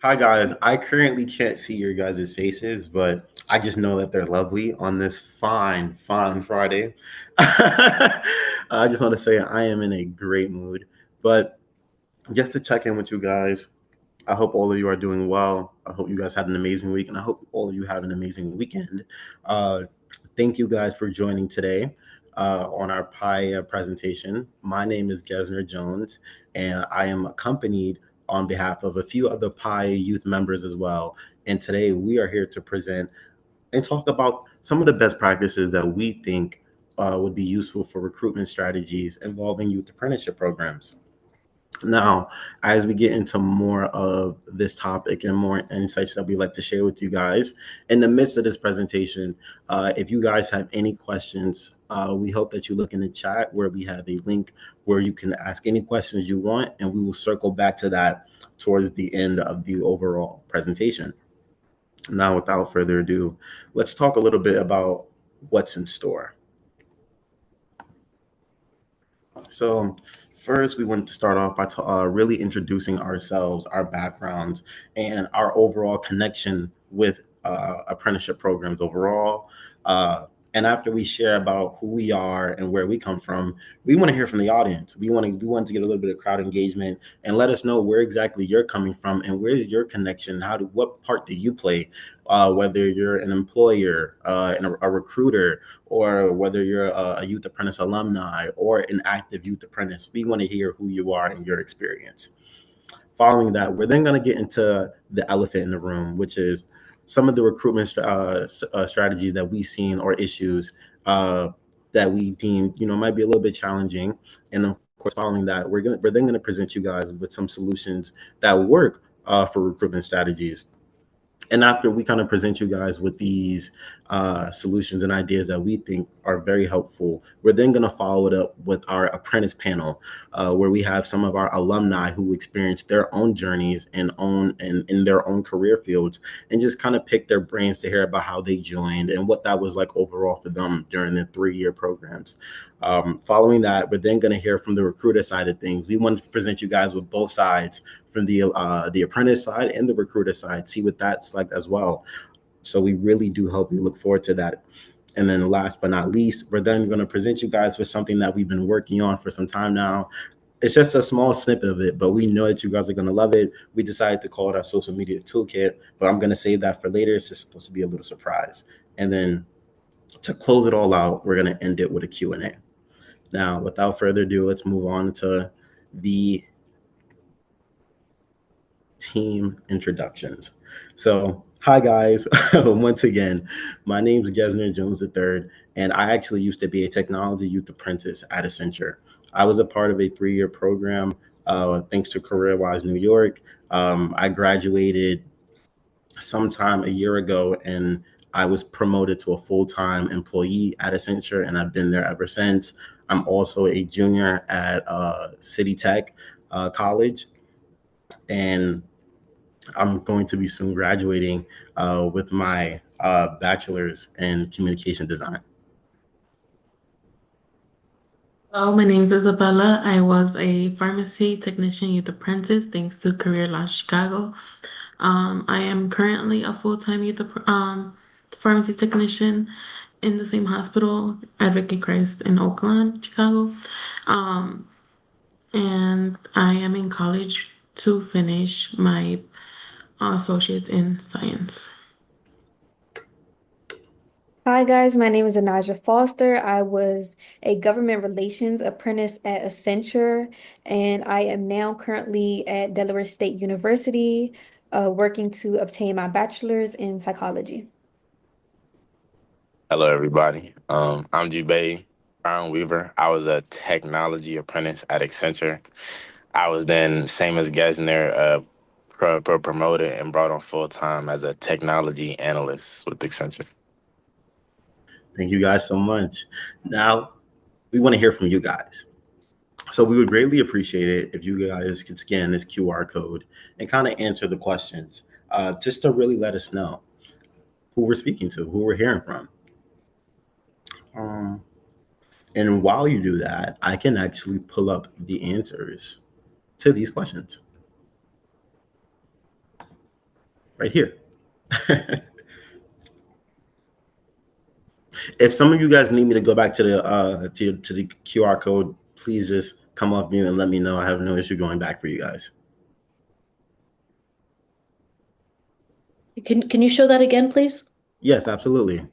Hi guys, I currently can't see your guys' faces, but I just know that they're lovely on this fine Friday. I just want to say I am in a great mood. But just to check in with you guys, I hope all of you are doing well. I hope you guys had an amazing week, and I hope all of you have an amazing weekend. Uh, Thank you guys for joining today on our PI presentation. My name is Gesner Jones, and I am accompanied on behalf of a few other PI youth members as well. And today we are here to present and talk about some of the best practices that we think would be useful for recruitment strategies involving youth apprenticeship programs. Now, as we get into more of this topic and more insights that we like to share with you guys, in the midst of this presentation, if you guys have any questions, we hope that you look in the chat where we have a link where you can ask any questions you want, and we will circle back to that towards the end of the overall presentation. Now, without further ado, let's talk a little bit about what's in store. So, first, we want to start off by really introducing ourselves, our backgrounds, and our overall connection with apprenticeship programs overall. And after we share about who we are and where we come from, we want to hear from the audience. We want to get a little bit of crowd engagement and let us know where exactly you're coming from and where is your connection. What part do you play? Whether you're an employer, and a recruiter, or whether you're a youth apprentice alumni or an active youth apprentice, we want to hear who you are and your experience. Following that, we're then going to get into the elephant in the room, which is some of the recruitment strategies that we've seen or issues that we deem might be a little bit challenging. And of course, following that, we're then going to present you guys with some solutions that work for recruitment strategies. And after we kind of present you guys with these solutions and ideas that we think are very helpful, we're then going to follow it up with our apprentice panel, where we have some of our alumni who experienced their own journeys and in their own career fields, and just kind of pick their brains to hear about how they joined and what that was like overall for them during the 3-year programs. Following that, we're then going to hear from the recruiter side of things. We want to present you guys with both sides, from the apprentice side and the recruiter side, see what that's like as well. So we really do hope you look forward to that. And then last but not least, we're then going to present you guys with something that we've been working on for some time now. It's just a small snippet of it, but we know that you guys are going to love it. We decided to call it our social media toolkit, but I'm going to save that for later. It's just supposed to be a little surprise. And then to close it all out, we're going to end it with a Q&A. Now, without further ado, let's move on to the team introductions. So, hi guys. Once again, my name is Gesner Jones III, and I actually used to be a technology youth apprentice at Accenture. I was a part of a 3-year program, thanks to CareerWise New York. I graduated sometime a year ago, and I was promoted to a full-time employee at Accenture, and I've been there ever since. I'm also a junior at City Tech College, and I'm going to be soon graduating with my bachelor's in communication design. Hello, my name is Isabella. I was a pharmacy technician youth apprentice thanks to Career Launch Chicago. I am currently a full-time pharmacy technician in the same hospital, Advocate Christ in Oakland, Chicago. Um, and I am in college to finish my associates in science. Hi guys, my name is Anaja Foster. I was a government relations apprentice at Accenture, and I am now currently at Delaware State University, working to obtain my bachelor's in psychology. Hello, everybody. I'm Jubei Brown Weaver. I was a technology apprentice at Accenture. I was then, same as Gesner, promoted and brought on full time as a technology analyst with Accenture. Thank you guys so much. Now, we want to hear from you guys. So we would greatly appreciate it if you guys could scan this QR code and kind of answer the questions, just to really let us know who we're speaking to, who we're hearing from. Um, and while you do that, I can actually pull up the answers to these questions. right here. If some of you guys need me to go back to the QR code, please just come off mute and let me know. I have no issue going back for you guys. Can you show that again, please? Yes, absolutely.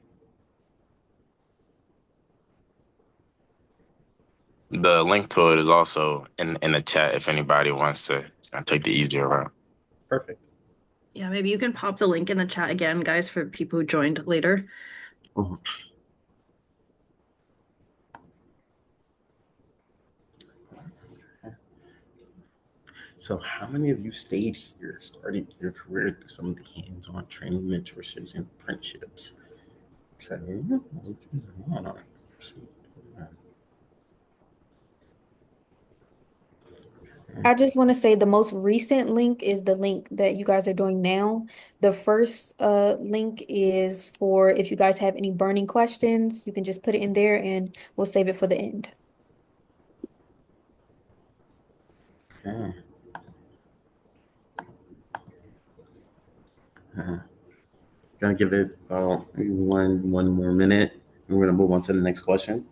The link to it is also in the chat if anybody wants to take the easier route. Perfect. Yeah, maybe you can pop the link in the chat again, guys, for people who joined later. Mhm. So how many of you stayed here, started your career through some of the hands-on training, mentorships, and apprenticeships? Okay. I just want to say the most recent link is the link that you guys are doing now. The first link is for if you guys have any burning questions, you can just put it in there and we'll save it for the end. Okay. Gonna give it maybe one more minute, and we're gonna move on to the next question.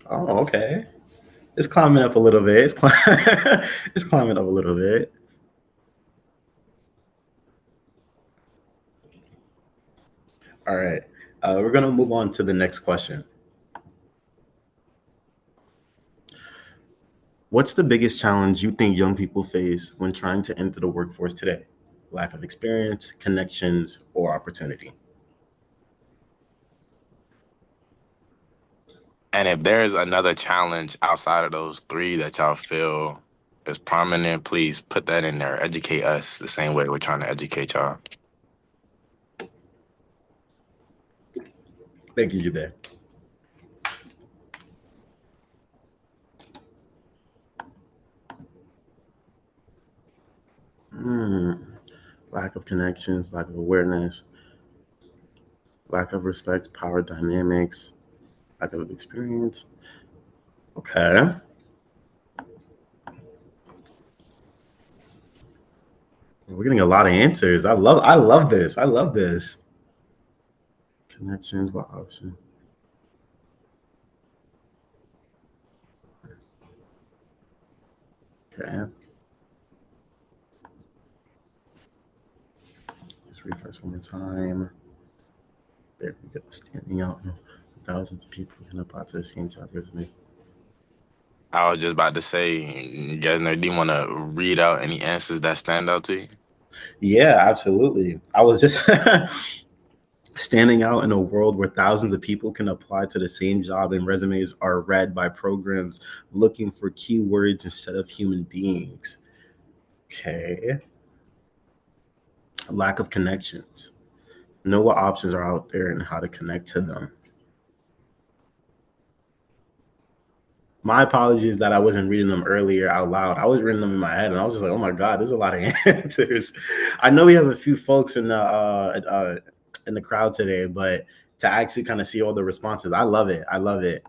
Oh, okay. It's climbing up a little bit. It's climbing up a little bit. All right. We're gonna move on to the next question. What's the biggest challenge you think young people face when trying to enter the workforce today? Lack of experience, connections, or opportunity? And if there's another challenge outside of those three that y'all feel is prominent, please put that in there. Educate us the same way we're trying to educate y'all. Thank you, Jabez. Lack of connections, lack of awareness, lack of respect, power dynamics, lack of experience. Okay. We're getting a lot of answers. I love this. I love this. Connections, what option? Okay. Let's refresh one more time. There we go. Standing out. Thousands of people can apply to the same job resume. I was just about to say, Gesner, do you want to read out any answers that stand out to you? Yeah, absolutely. I was just standing out in a world where thousands of people can apply to the same job and resumes are read by programs looking for keywords instead of human beings. Okay. Lack of connections. Know what options are out there and how to connect to them. My apologies that I wasn't reading them earlier out loud. I was reading them in my head, and I was just like, "Oh my god, there's a lot of answers." I know we have a few folks in the crowd today, but to actually kind of see all the responses, I love it. I love it.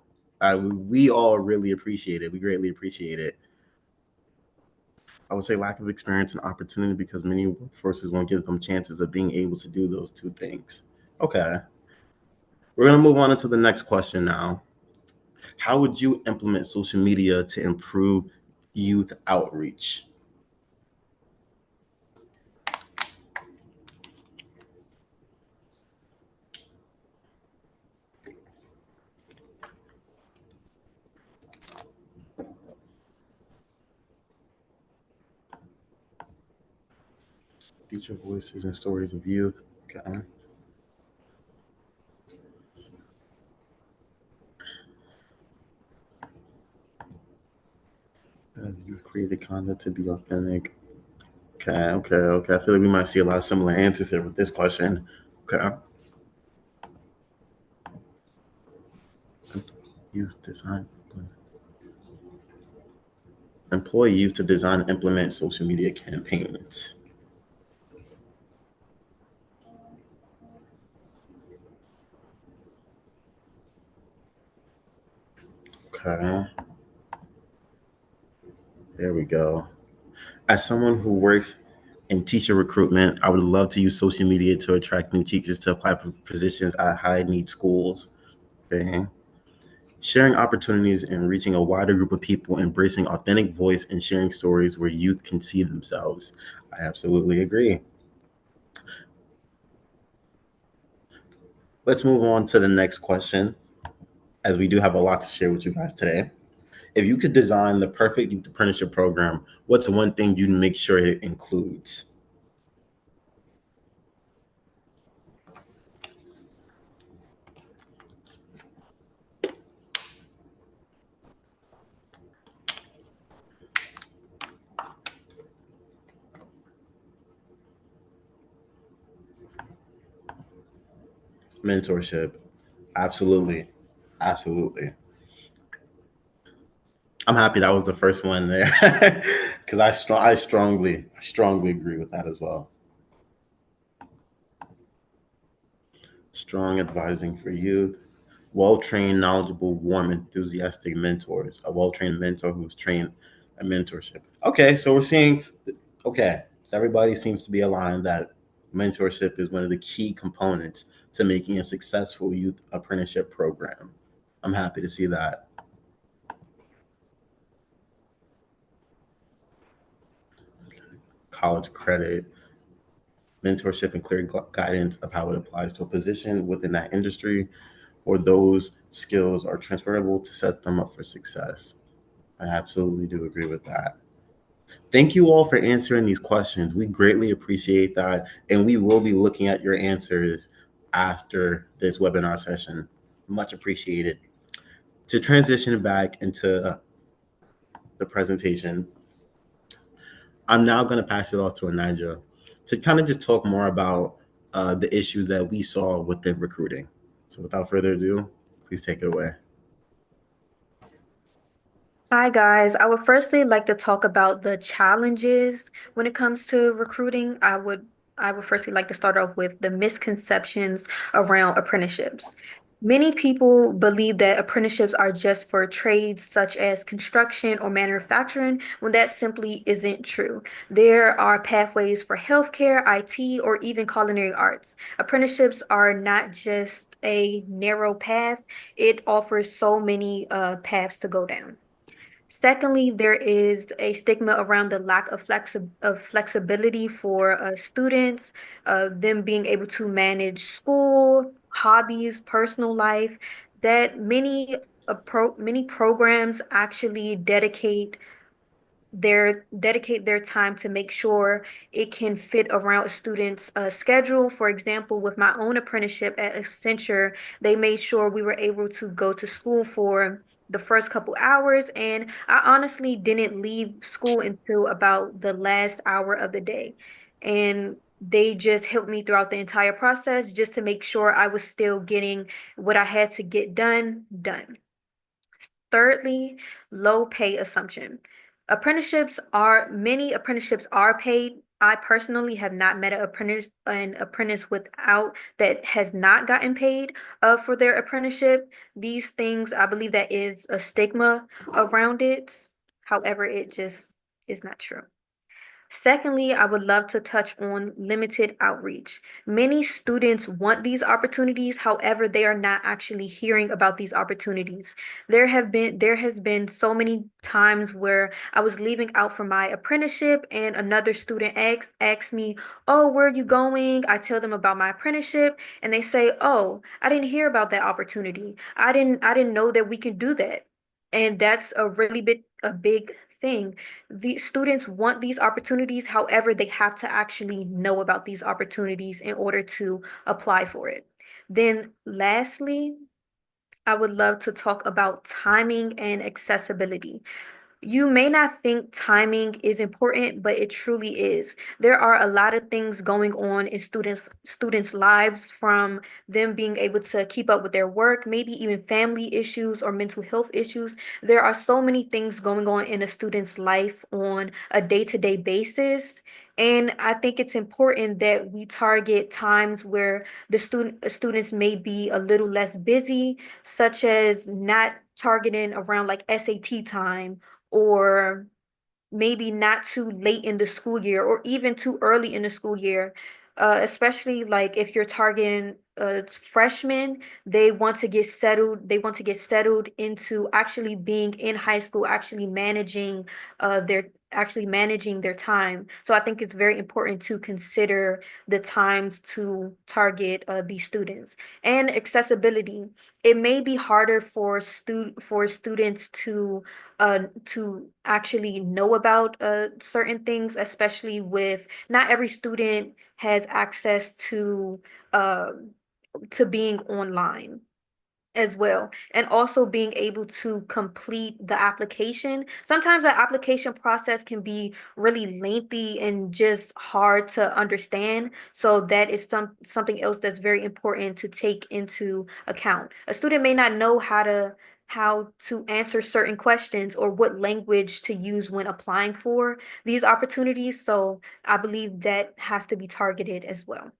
We all really appreciate it. We greatly appreciate it. I would say lack of experience and opportunity because many workforces won't give them chances of being able to do those two things. Okay, we're gonna move on into the next question now. How would you implement social media to improve youth outreach? Feature voices and stories of youth. Okay. You created content to be authentic. Okay. I feel like we might see a lot of similar answers here with this question. Okay. Youth design. Employ youth to design and implement social media campaigns. Okay, there we go. As someone who works in teacher recruitment, I would love to use social media to attract new teachers to apply for positions at high need schools. Okay. Sharing opportunities and reaching a wider group of people, embracing authentic voice and sharing stories where youth can see themselves. I absolutely agree. Let's move on to the next question, as we do have a lot to share with you guys today. If you could design the perfect youth apprenticeship program, what's one thing you'd make sure it includes? Mentorship. Absolutely. Absolutely. I'm happy that was the first one there because I strongly agree with that as well. Strong advising for youth, well-trained, knowledgeable, warm, enthusiastic mentors. A well-trained mentor who's trained a mentorship. Okay, so we're seeing. Okay, so everybody seems to be aligned that mentorship is one of the key components to making a successful youth apprenticeship program. I'm happy to see that. College credit, mentorship, and clear guidance of how it applies to a position within that industry, or those skills are transferable to set them up for success. I absolutely do agree with that. Thank you all for answering these questions. We greatly appreciate that. And we will be looking at your answers after this webinar session. Much appreciated. To transition back into the presentation, I'm now going to pass it off to Ananja to kind of just talk more about the issues that we saw within recruiting. So without further ado, please take it away. Hi guys, I would firstly like to talk about the challenges when it comes to recruiting. I would firstly like to start off with the misconceptions around apprenticeships. Many people believe that apprenticeships are just for trades such as construction or manufacturing, when that simply isn't true. There are pathways for healthcare, IT, or even culinary arts. Apprenticeships are not just a narrow path, it offers so many paths to go down. Secondly, there is a stigma around the lack of flexibility for students, them being able to manage school, hobbies, personal life, that many programs actually dedicate their time to make sure it can fit around a student's schedule. For example, with my own apprenticeship at Accenture, they made sure we were able to go to school for the first couple hours, and I honestly didn't leave school until about the last hour of the day. And they just helped me throughout the entire process just to make sure I was still getting what I had to get done. Thirdly, low pay assumption. Many apprenticeships are paid. I personally have not met an apprentice without that has not gotten paid for their apprenticeship. These things, I believe that is a stigma around it. However, it just is not true. Secondly, I would love to touch on limited outreach. Many students want these opportunities, however, they are not actually hearing about these opportunities. There has been so many times where I was leaving out for my apprenticeship and another student asked me, "Oh, where are you going?" I tell them about my apprenticeship and they say, "Oh, I didn't hear about that opportunity. I didn't know that we could do that." And that's a big thing. The students want these opportunities, however, they have to actually know about these opportunities in order to apply for it. Then, lastly, I would love to talk about timing and accessibility. You may not think timing is important, but it truly is. There are a lot of things going on in students' lives, from them being able to keep up with their work, maybe even family issues or mental health issues. There are so many things going on in a student's life on a day-to-day basis. And I think it's important that we target times where the students may be a little less busy, such as not targeting around like SAT time, or maybe not too late in the school year or even too early in the school year. Especially like if you're targeting freshmen, they want to get settled into actually being in high school, actually managing their time. So I think it's very important to consider the times to target these students. And accessibility. It may be harder for students to actually know about certain things, especially with not every student has access uh, to being online as well, and also being able to complete the application. Sometimes the application process can be really lengthy and just hard to understand, so that is something else that's very important to take into account. A student may not know how to answer certain questions or what language to use when applying for these opportunities, so I believe that has to be targeted as well.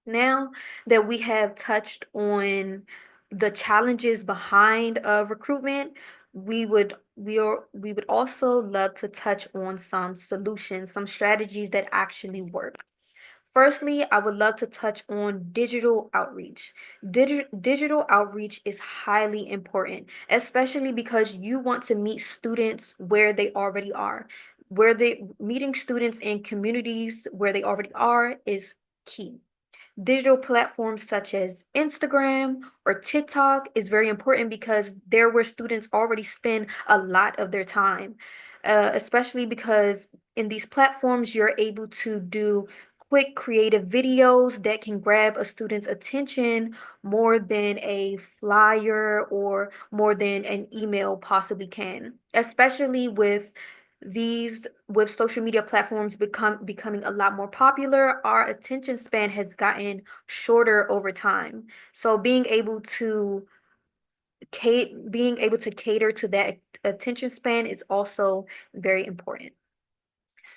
Now that we have touched on the challenges behind recruitment, we would also love to touch on some solutions, some strategies that actually work. Firstly, I would love to touch on digital outreach. Digital outreach is highly important, especially because you want to meet students where they already are. Where they Meeting students in communities where they already are is key. Digital platforms such as Instagram or TikTok is very important because there where students already spend a lot of their time, especially because in these platforms you're able to do quick creative videos that can grab a student's attention more than a flyer or more than an email possibly can, especially with social media platforms becoming a lot more popular. Our attention span has gotten shorter over time. So being able to cater to that attention span is also very important.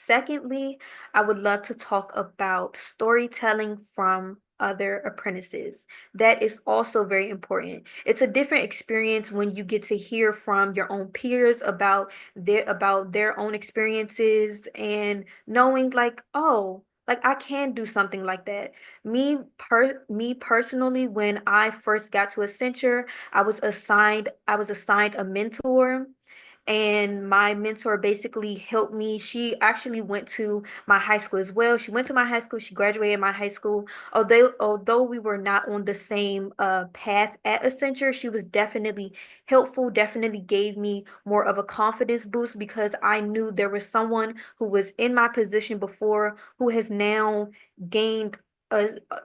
Secondly, I would love to talk about storytelling from other apprentices. That is also very important. It's a different experience when you get to hear from your own peers about their own experiences, and knowing like, oh, like I can do something like that. Me personally, when I first got to Accenture, I was assigned a mentor, and my mentor basically helped me. She actually went to my high school as well. She went to my high school. She graduated my high school. Although we were not on the same path at Accenture, she was definitely helpful, definitely gave me more of a confidence boost because I knew there was someone who was in my position before who has now gained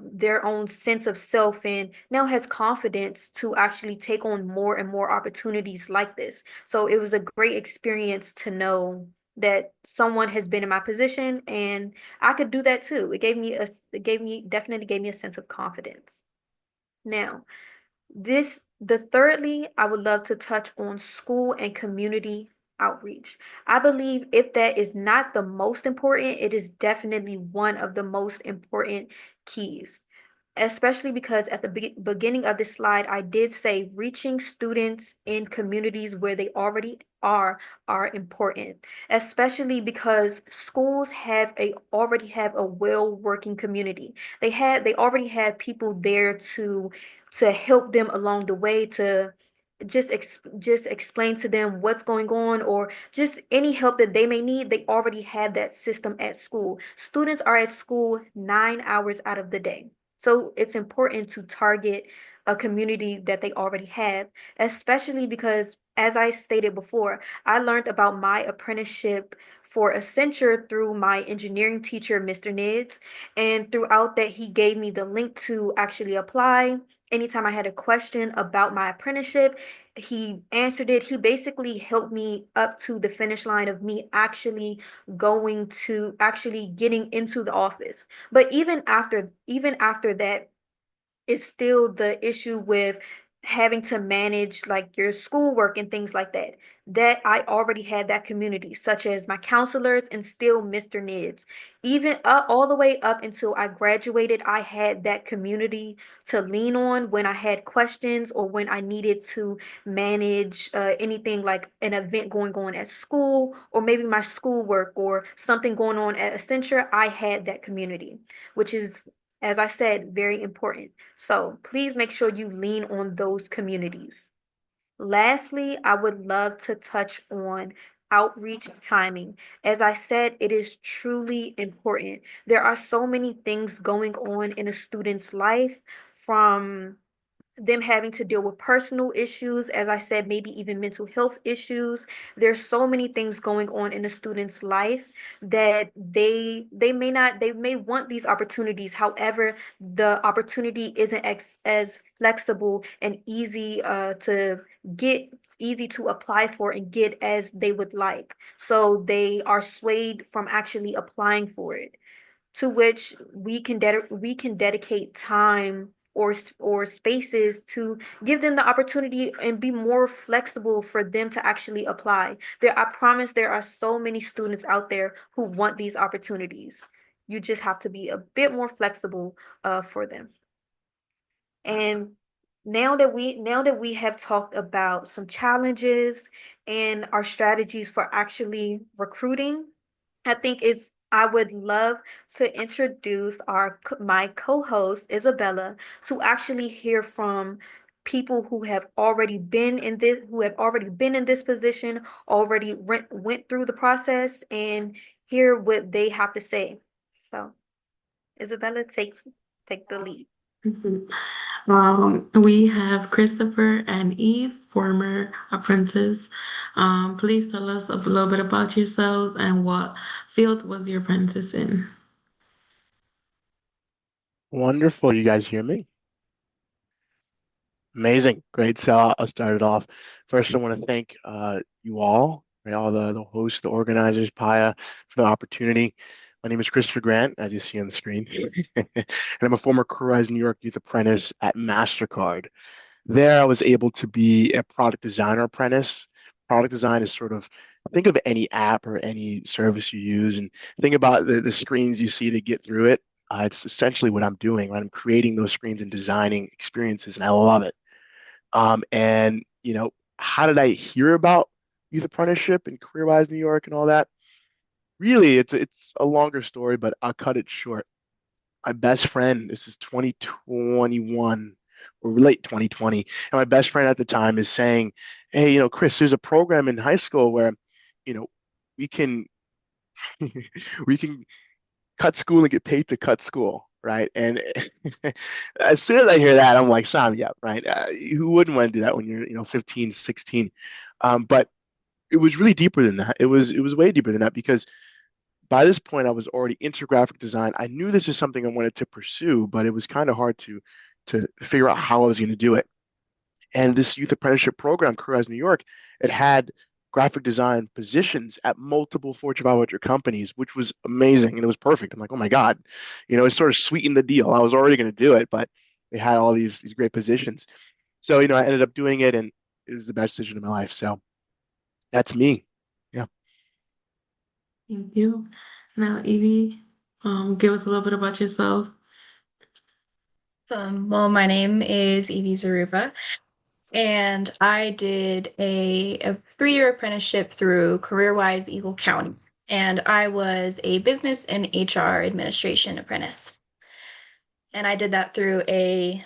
their own sense of self and now has confidence to actually take on more and more opportunities like this. So it was a great experience to know that someone has been in my position and I could do that too. Definitely gave me a sense of confidence. Now, the thirdly, I would love to touch on school and community outreach. I believe if that is not the most important, it is definitely one of the most important keys, especially because at the beginning of this slide, I did say reaching students in communities where they already are important, especially because schools already have a well working community. They already have people there to help them along the way, to just explain to them what's going on, or just any help that they may need. They already have that system at school. Students are at school 9 hours out of the day, so it's important to target a community that they already have, especially because, as I stated before, I learned about my apprenticeship for Accenture through my engineering teacher, Mr. Nids, and throughout that he gave me the link to actually apply. Anytime I had a question about my apprenticeship, he answered it. He basically helped me up to the finish line of me actually getting into the office. But even after that, it's still the issue with having to manage like your schoolwork and things like that. That I already had that community, such as my counselors and still Mr. Nids. Even up all the way up until I graduated, I had that community to lean on when I had questions or when I needed to manage anything like an event going on at school or maybe my schoolwork or something going on at Accenture. I had that community, which is, as I said, very important. So please make sure you lean on those communities. Lastly, I would love to touch on outreach timing. As I said, it is truly important. There are so many things going on in a student's life, from them having to deal with personal issues, as I said, maybe even mental health issues. There's so many things going on in a student's life that they may want these opportunities. However, the opportunity isn't as flexible and easy to get, easy to apply for and get as they would like. So they are swayed from actually applying for it, to which we can dedicate time or spaces to give them the opportunity and be more flexible for them to actually apply. There, I promise there are so many students out there who want these opportunities. You just have to be a bit more flexible for them. And now that we have talked about some challenges and our strategies for actually recruiting, I would love to introduce my co-host Isabella to actually hear from people who have already been in this position, already went through the process, and hear what they have to say. So, Isabella, take the lead. Mhm. We have Christopher and Eve, former apprentice. Please tell us a little bit about yourselves and what field was your apprentice in. Wonderful. You guys hear me? Amazing. Great. So I'll start it off. First, I want to thank you all, right, all the hosts, the organizers, Paya, for the opportunity. My name is Christopher Grant, as you see on the screen. And I'm a former Career Rise New York Youth Apprentice at MasterCard. There, I was able to be a product designer apprentice. Product design is sort of, think of any app or any service you use and think about the screens you see to get through it. It's essentially what I'm doing, right? I'm creating those screens and designing experiences, and I love it. And how did I hear about youth apprenticeship and CareerWise New York and all that? Really, it's a longer story, but I'll cut it short. My best friend, this is 2021 or late 2020, and my best friend at the time is saying, "Hey, Chris, there's a program in high school where, you know, we can we can cut school and get paid to cut school." Right. And as soon as I hear that, I'm like, sign me up, right? Who wouldn't want to do that when you're, 15, 16? But it was really deeper than that. It was way deeper than that because by this point I was already into graphic design. I knew this is something I wanted to pursue, but it was kind of hard to figure out how I was going to do it. And this youth apprenticeship program, Career Rise New York, it had graphic design positions at multiple Fortune 500 companies, which was amazing. And it was perfect. I'm like, oh my God, it sort of sweetened the deal. I was already going to do it, but they had all these great positions. So, I ended up doing it and it was the best decision of my life. So that's me. Yeah. Thank you. Now, Evie, give us a little bit about yourself. Well, my name is Evie Zaruva, and I did a 3-year apprenticeship through CareerWise Eagle County, and I was a business and HR administration apprentice. And I did that through a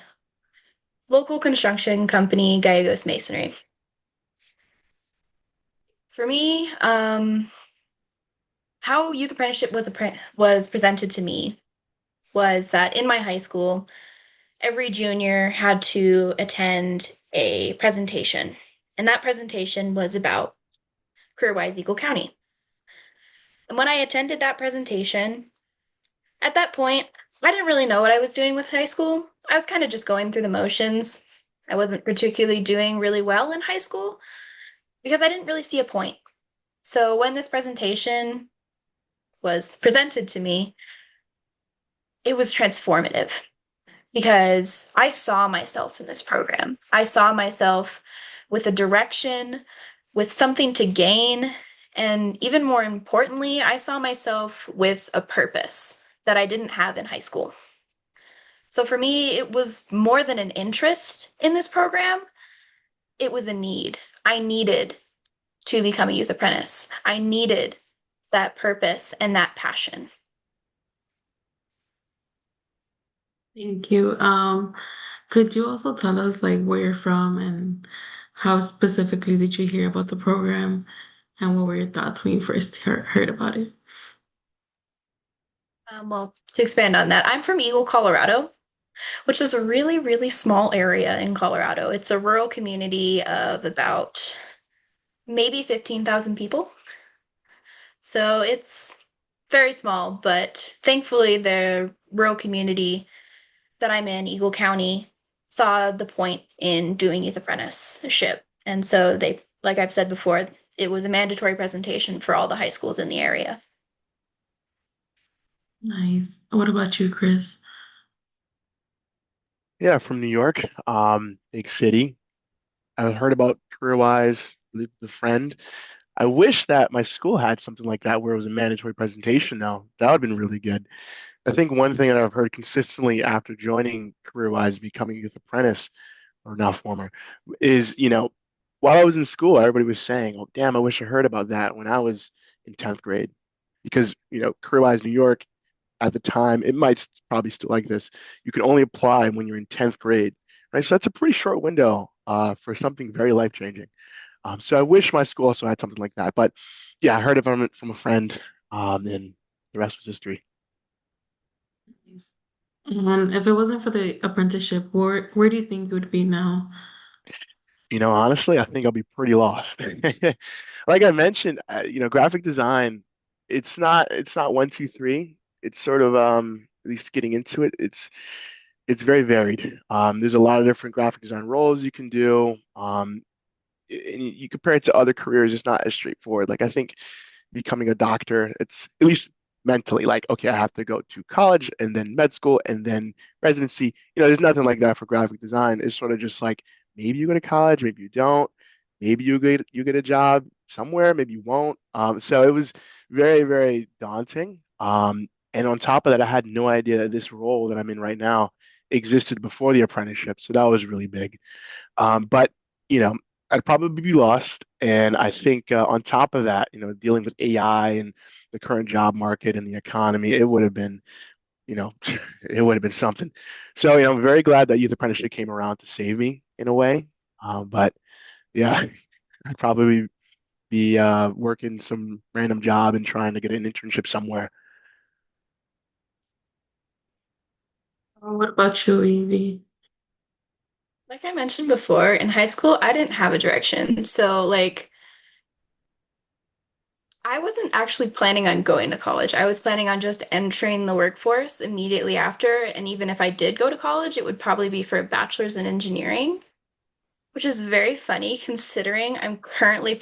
local construction company, Gallegos Masonry. For me, how youth apprenticeship was presented to me was that in my high school, every junior had to attend a presentation, and that presentation was about CareerWise Eagle County. And when I attended that presentation, at that point, I didn't really know what I was doing with high school. I was kind of just going through the motions. I wasn't particularly doing really well in high school because I didn't really see a point. So when this presentation was presented to me, it was transformative because I saw myself in this program. I saw myself with a direction, with something to gain, and even more importantly, I saw myself with a purpose that I didn't have in high school. So for me, it was more than an interest in this program, it was a need. I needed to become a youth apprentice. I needed that purpose and that passion. Thank you. Could you also tell us like where you're from and how specifically did you hear about the program and what were your thoughts when you first heard about it? Well, to expand on that, I'm from Eagle, Colorado, which is a really, really small area in Colorado. It's a rural community of about maybe 15,000 people. So it's very small, but thankfully the rural community that I'm in, Eagle County, saw the point in doing youth apprenticeship. And so they, like I've said before, it was a mandatory presentation for all the high schools in the area. Nice. What about you, Chris? Yeah, from New York, big city. I heard about CareerWise, the friend. I wish that my school had something like that where it was a mandatory presentation though. That would have been really good. I think one thing that I've heard consistently after joining CareerWise, becoming a youth apprentice or now former, is, while I was in school, everybody was saying, "Oh, damn, I wish I heard about that when I was in 10th grade." Because, CareerWise New York at the time, it might probably still like this. You can only apply when you're in 10th grade, right? So that's a pretty short window for something very life-changing. So I wish my school also had something like that. But yeah, I heard of it from a friend, and the rest was history. And if it wasn't for the apprenticeship, where do you think you would be now? Honestly, I think I'll be pretty lost. Like I mentioned, graphic design, it's not one, two, three. It's sort of at least getting into it, it's very varied. There's a lot of different graphic design roles you can do. And you compare it to other careers, it's not as straightforward. Like I think becoming a doctor, it's at least mentally like, okay, I have to go to college and then med school and then residency. There's nothing like that for graphic design. It's sort of just like maybe you go to college, maybe you don't, maybe you get a job somewhere, maybe you won't. So it was very, very daunting. And on top of that, I had no idea that this role that I'm in right now existed before the apprenticeship. So that was really big. But you know, I'd probably be lost. And I think on top of that, dealing with AI and the current job market and the economy, it would have been, you know, it would have been something. So, I'm very glad that youth apprenticeship came around to save me in a way. But yeah, I'd probably be working some random job and trying to get an internship somewhere. What about you, Evie? Like I mentioned before, in high school, I didn't have a direction. So, like, I wasn't actually planning on going to college. I was planning on just entering the workforce immediately after. And even if I did go to college, it would probably be for a bachelor's in engineering, which is very funny considering I'm currently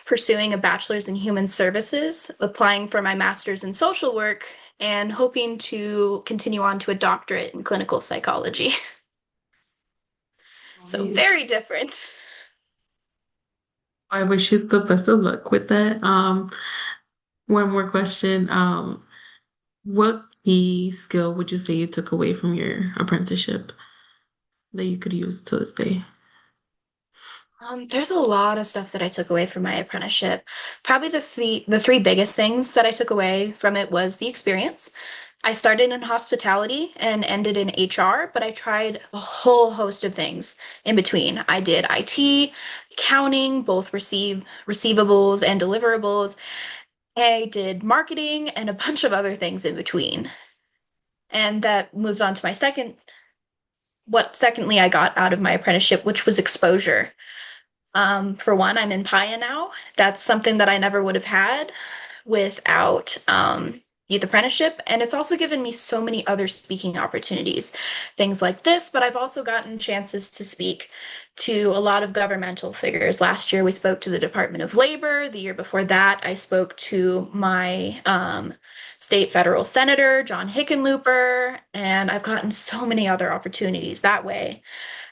pursuing a bachelor's in human services, applying for my master's in social work, and hoping to continue on to a doctorate in clinical psychology. So, Nice. very different. I wish you the best of luck with that. One more question. What key skill would you say you took away from your apprenticeship that you could use to this day? There's a lot of stuff that I took away from my apprenticeship. Probably the three biggest things that I took away from it was the experience. I started in hospitality and ended in HR, but I tried a whole host of things in between. I did IT, accounting, both receivables and deliverables. I did marketing and a bunch of other things in between. And that moves on to my secondly I got out of my apprenticeship, which was exposure. For one, I'm in Paya now. That's something that I never would have had without youth apprenticeship. And it's also given me so many other speaking opportunities, things like this, but I've also gotten chances to speak to a lot of governmental figures. Last year, we spoke to the Department of Labor. The year before that, I spoke to my state federal senator, John Hickenlooper, and I've gotten so many other opportunities that way.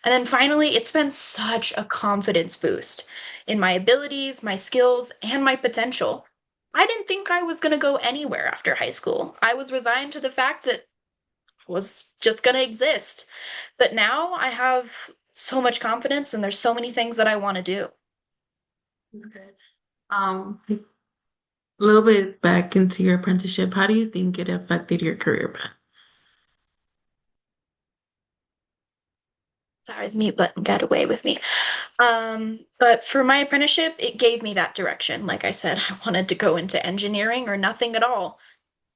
And then finally, it's been such a confidence boost in my abilities, my skills, and my potential. I didn't think I was going to go anywhere after high school. I was resigned to the fact that I was just going to exist. But now I have so much confidence and there's so many things that I want to do. Okay. A little bit back into your apprenticeship, how do you think it affected your career path? Sorry, the mute button got away with me. But for my apprenticeship, it gave me that direction. Like I said, I wanted to go into engineering or nothing at all.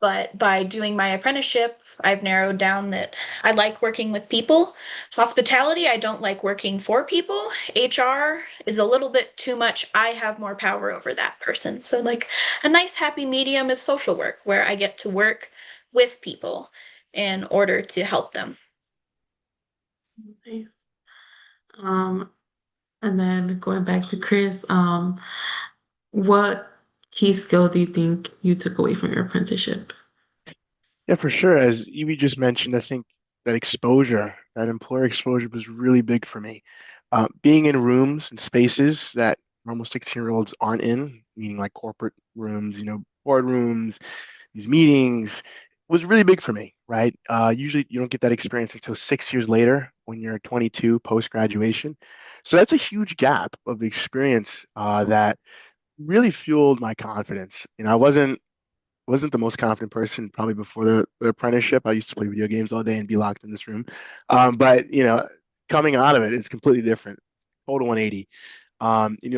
But by doing my apprenticeship, I've narrowed down that I like working with people. Hospitality, I don't like working for people. HR is a little bit too much. I have more power over that person. So, like, a nice happy medium is social work, where I get to work with people in order to help them. Nice. Um, and then going back to Chris, what key skill do you think you took away from your apprenticeship? Yeah, for sure. As Evie just mentioned, I think that exposure, that employer exposure was really big for me. Being in rooms and spaces that normal 16-year-olds aren't in, meaning like corporate rooms, boardrooms, these meetings, was really big for me, right? Usually you don't get that experience until 6 years later when you're 22 post-graduation. So that's a huge gap of experience that really fueled my confidence. I wasn't the most confident person probably before the apprenticeship. I used to play video games all day and be locked in this room. But coming out of it is completely different. Total 180.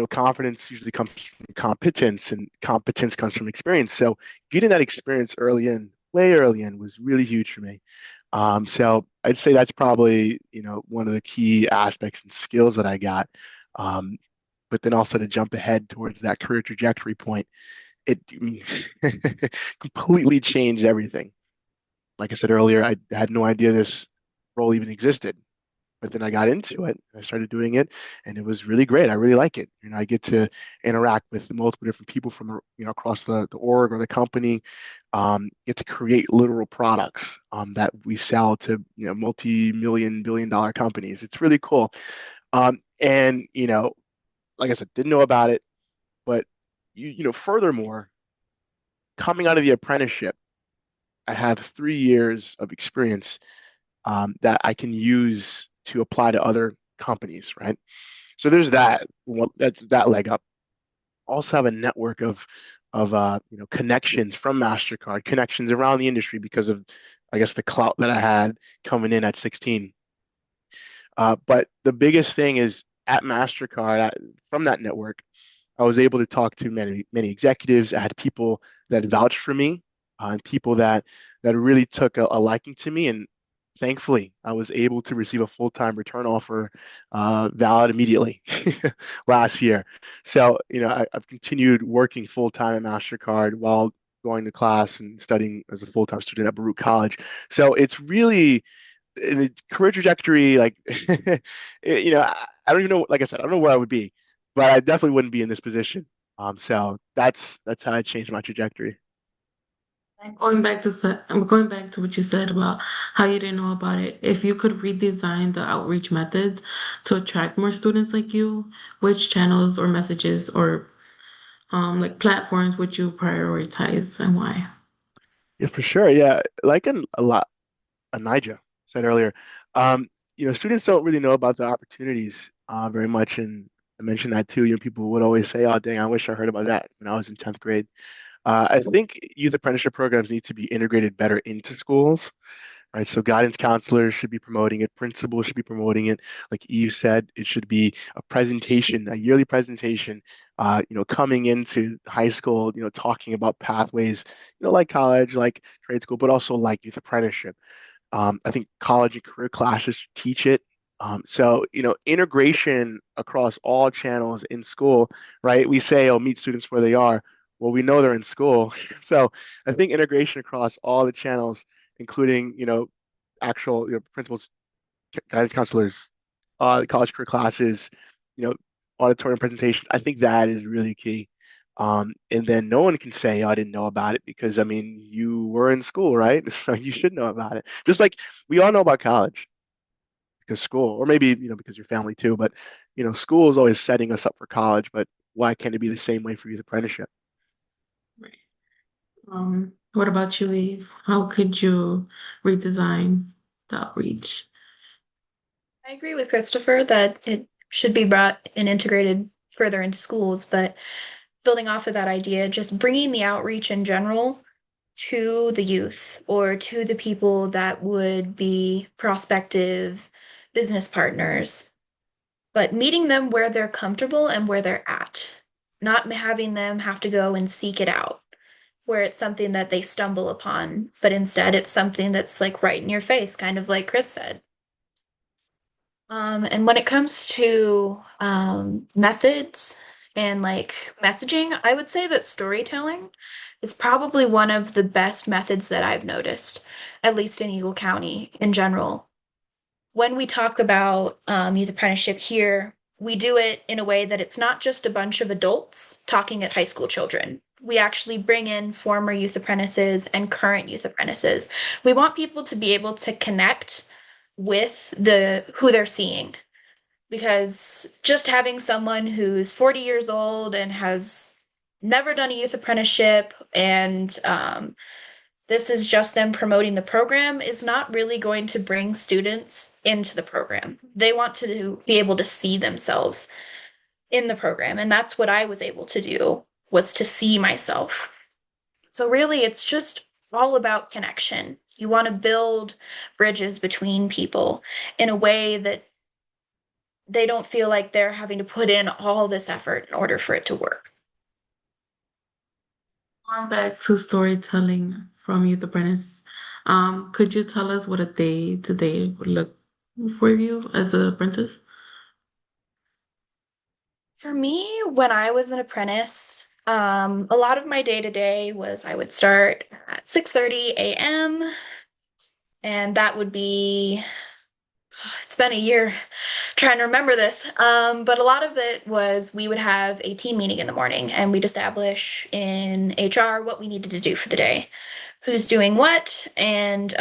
Confidence usually comes from competence, and competence comes from experience. So getting that experience early in, way early in, was really huge for me. So I'd say that's probably, one of the key aspects and skills that I got. Um, but then also to jump ahead towards that career trajectory point, I mean, completely changed everything. Like I said earlier, I had no idea this role even existed, but then I got into it. I started doing it, and it was really great. I really like it. I get to interact with multiple different people from across the org or the company. Get to create literal products that we sell to multi-million, billion-dollar companies. It's really cool. And like I said, didn't know about it, but furthermore, coming out of the apprenticeship, I have 3 years of experience that I can use to apply to other companies, right? So there's that. Well, that's that leg up. Also have a network of connections from MasterCard, connections around the industry because of, I guess, the clout that I had coming in at 16. But the biggest thing is at MasterCard, from that network, I was able to talk to many executives. I had people that vouched for me, and people that really took a liking to me. And thankfully, I was able to receive a full-time return offer, valid immediately last year. So, I've continued working full-time at MasterCard while going to class and studying as a full-time student at Baruch College. So it's really in the career trajectory, like I don't even know. Like I said, I don't know where I would be, but I definitely wouldn't be in this position. So that's how I changed my trajectory. Going back to what you said about how you didn't know about it. If you could redesign the outreach methods to attract more students like you, which channels or messages or like platforms would you prioritize and why? Yeah, for sure. Yeah, like a lot, Anija said earlier, students don't really know about the opportunities very much, and I mentioned that too. People would always say, "Oh, dang, I wish I heard about that when I was in 10th grade." I think youth apprenticeship programs need to be integrated better into schools, right? So guidance counselors should be promoting it, principals should be promoting it. Like Eve said, it should be a presentation, a yearly presentation, coming into high school, talking about pathways, like college, like trade school, but also like youth apprenticeship. I think college and career classes teach it. So, integration across all channels in school, right? We say, oh, meet students where they are. Well, we know they're in school. So I think integration across all the channels, including, actual, principals, guidance counselors, college career classes, you know, auditorium presentations. I think that is really key. And then no one can say, oh, I didn't know about it because I mean, you were in school, right? So you should know about it. Just like we all know about college because school, or maybe, because your family too, but school is always setting us up for college, but why can't it be the same way for youth apprenticeship? Right. What about you, Eve? How could you redesign the outreach? I agree with Christopher that it should be brought and integrated further into schools, but building off of that idea, just bringing the outreach in general to the youth or to the people that would be prospective business partners, but meeting them where they're comfortable and where they're at, not having them have to go and seek it out, where it's something that they stumble upon, but instead it's something that's like right in your face, kind of like Chris said. And when it comes to methods and like messaging, I would say that storytelling is probably one of the best methods that I've noticed, at least in Eagle County in general. When we talk about youth apprenticeship here, we do it in a way that it's not just a bunch of adults talking at high school children. We actually bring in former youth apprentices and current youth apprentices. We want people to be able to connect with the who they're seeing because just having someone who's 40 years old and has never done a youth apprenticeship and this is just them promoting the program is not really going to bring students into the program. They want to be able to see themselves in the program, and that's what I was able to do was to see myself. So really it's just all about connection. You want to build bridges between people in a way that they don't feel like they're having to put in all this effort in order for it to work. Going back to storytelling from Youth Apprentice, could you tell us what a day to day would look for you as an apprentice? For me, when I was an apprentice, a lot of my day to day was I would start at 6:30 a.m. and that would be it's been a year trying to remember this. But a lot of it was we would have a team meeting in the morning and we'd establish in HR what we needed to do for the day, who's doing what, and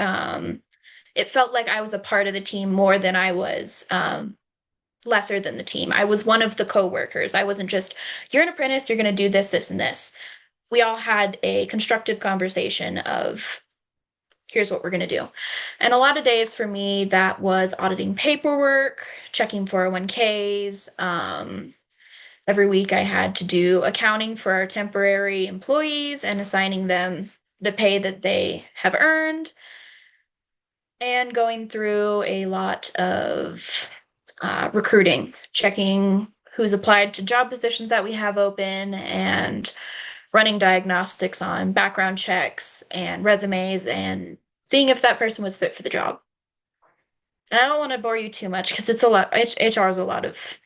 it felt like I was a part of the team more than I was lesser than the team. I was one of the co-workers. I wasn't just, you're an apprentice, you're going to do this, this, and this. We all had a constructive conversation of, here's what we're going to do. And a lot of days for me, that was auditing paperwork, checking 401ks. Every week I had to do accounting for our temporary employees and assigning them the pay that they have earned and going through a lot of recruiting, checking who's applied to job positions that we have open and running diagnostics on background checks and resumes and seeing if that person was fit for the job. And I don't want to bore you too much because it's a lot, HR is a lot of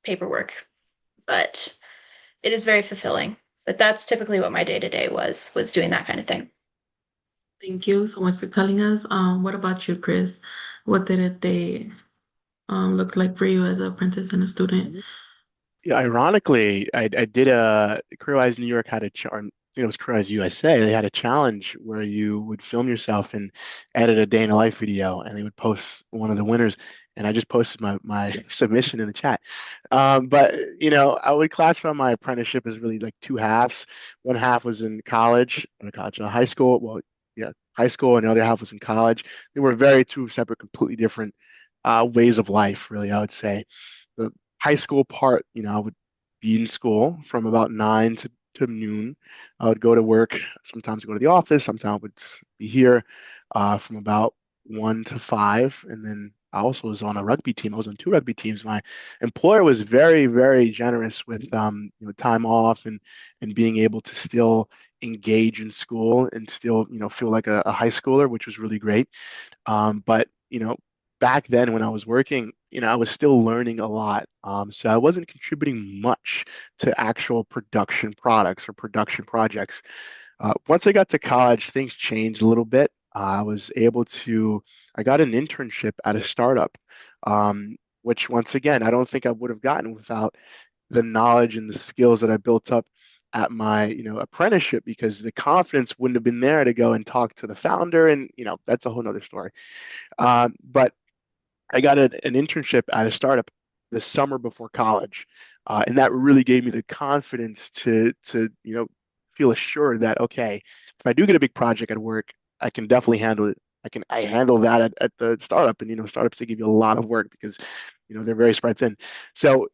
paperwork, but it is very fulfilling. But that's typically what my day to day was doing that kind of thing. Thank you so much for telling us. What about you, Chris? What did a day look like for you as an apprentice and a student? Yeah, ironically, I did a Career New York had a chart. It was Career USA. They had a challenge where you would film yourself and edit a day in a life video, and they would post one of the winners. And I just posted my submission in the chat. But I would classify my apprenticeship as really like two halves. One half was in college, high school. Well, yeah, high school, and the other half was in college. They were very two separate, completely different ways of life, really, I would say. The high school part, I would be in school from about 9 to noon. I would go to work, sometimes go to the office, sometimes I would be here from about 1 to 5. And then I also was on a rugby team. I was on two rugby teams. My employer was very, very generous with time off and being able to still engage in school and still feel like a high schooler, which was really great. But back then when I was working, I was still learning a lot. So I wasn't contributing much to actual production products or production projects. Once I got to college, things changed a little bit. I got an internship at a startup which once again, I don't think I would have gotten without the knowledge and the skills that I built up at my, apprenticeship, because the confidence wouldn't have been there to go and talk to the founder. And, that's a whole nother story. But I got an internship at a startup the summer before college, and that really gave me the confidence to feel assured that, okay, if I do get a big project at work, I can definitely handle it. I handle that at the startup, and startups, they give you a lot of work because they're very spread thin. So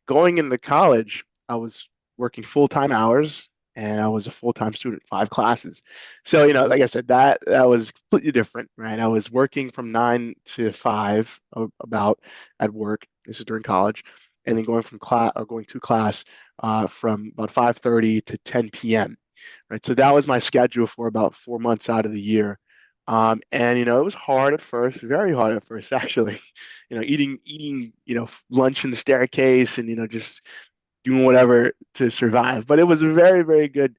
going into college, I was working full-time hours, and I was a full-time student, 5 classes. So, like I said, that was completely different, right? I was working from 9 to 5 about at work. This is during college, and then going from class or going to class from about 5:30 to 10 p.m. Right. So that was my schedule for about 4 months out of the year. And it was hard at first, very hard at first, actually. Eating lunch in the staircase, and just doing whatever to survive. But it was a very, very good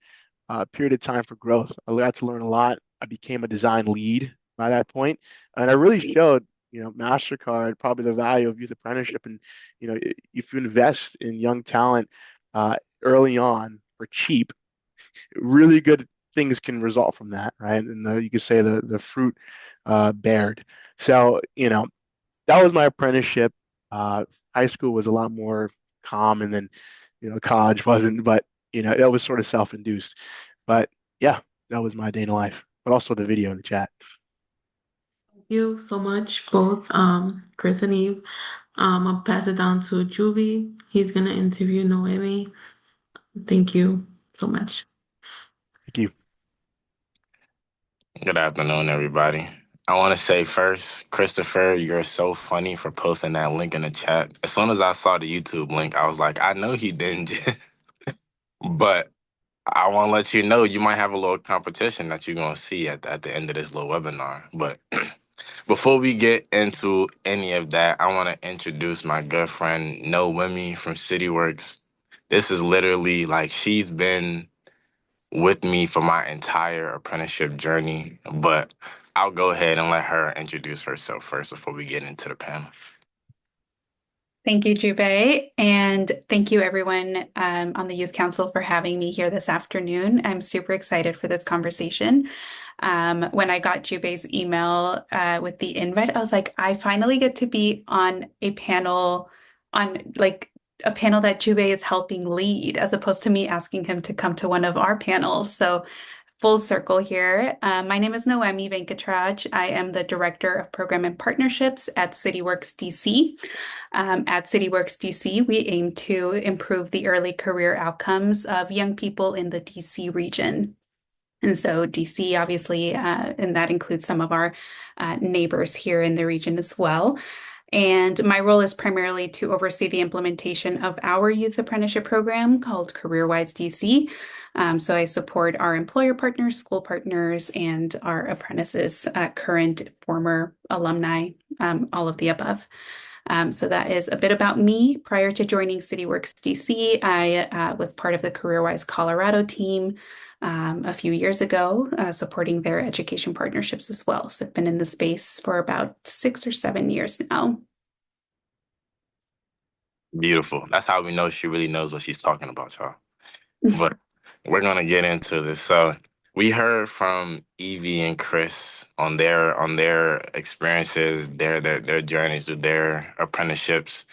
period of time for growth. I got to learn a lot. I became a design lead by that point, and I really showed, MasterCard probably the value of youth apprenticeship. And if you invest in young talent early on for cheap, really good things can result from that, right? And you could say the fruit bared. So that was my apprenticeship. High school was a lot more calm, and then college wasn't, but it was sort of self-induced. But yeah, that was my day in life. But also the video in the chat. Thank you so much, both Chris and Eve. I'll pass it down to Juby. He's gonna interview Noemi. Thank you so much. Thank you. Good afternoon, everybody. I want to say first, Christopher, you're so funny for posting that link in the chat. As soon as I saw the YouTube link, I was like, I know he didn't. But I want to let you know you might have a little competition that you're going to see at the end of this little webinar. But before we get into any of that, I want to introduce my good friend, Noemi from CityWorks. This is literally like she's been with me for my entire apprenticeship journey, but I'll go ahead and let her introduce herself first before we get into the panel. Thank you, Jube, and thank you everyone on the Youth Council for having me here this afternoon. I'm super excited for this conversation. When I got Jube's email with the invite, I was like, I finally get to be on a panel that Jube is helping lead, as opposed to me asking him to come to one of our panels. So full circle here. My name is Noemi Venkatraj. I am the Director of Program and Partnerships at CityWorks DC. At CityWorks DC, we aim to improve the early career outcomes of young people in the DC region. And so DC, obviously, and that includes some of our neighbors here in the region as well. And my role is primarily to oversee the implementation of our youth apprenticeship program called CareerWise DC. So I support our employer partners, school partners, and our apprentices, current, former alumni, all of the above. So that is a bit about me. Prior to joining CityWorks DC, I was part of the CareerWise Colorado team a few years ago, supporting their education partnerships as well. So I've been in the space for about 6 or 7 years now. Beautiful. That's how we know she really knows what she's talking about, y'all. But we're gonna get into this. So we heard from Evie and Chris on their experiences, their journeys through their apprenticeships.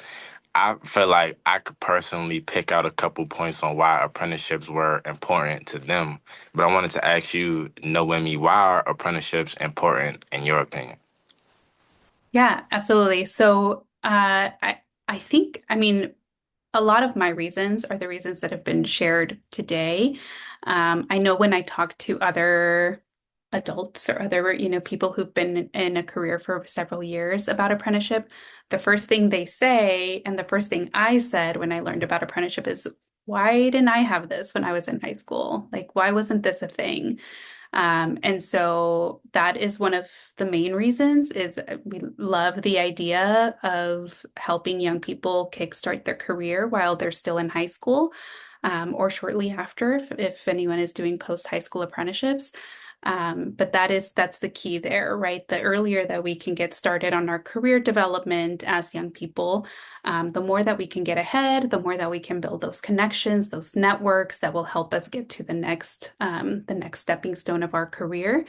I feel like I could personally pick out a couple points on why apprenticeships were important to them. But I wanted to ask you, Noemi, why are apprenticeships important in your opinion? Yeah, absolutely. So I think, I mean, a lot of my reasons are the reasons that have been shared today. I know when I talk to other adults or other, people who've been in a career for several years about apprenticeship, the first thing they say, and the first thing I said when I learned about apprenticeship is, why didn't I have this when I was in high school? Like, why wasn't this a thing? And so that is one of the main reasons is we love the idea of helping young people kickstart their career while they're still in high school, or shortly after, if anyone is doing post-high school apprenticeships. But that's the key there, right? The earlier that we can get started on our career development as young people, the more that we can get ahead, the more that we can build those connections, those networks that will help us get to the next stepping stone of our career.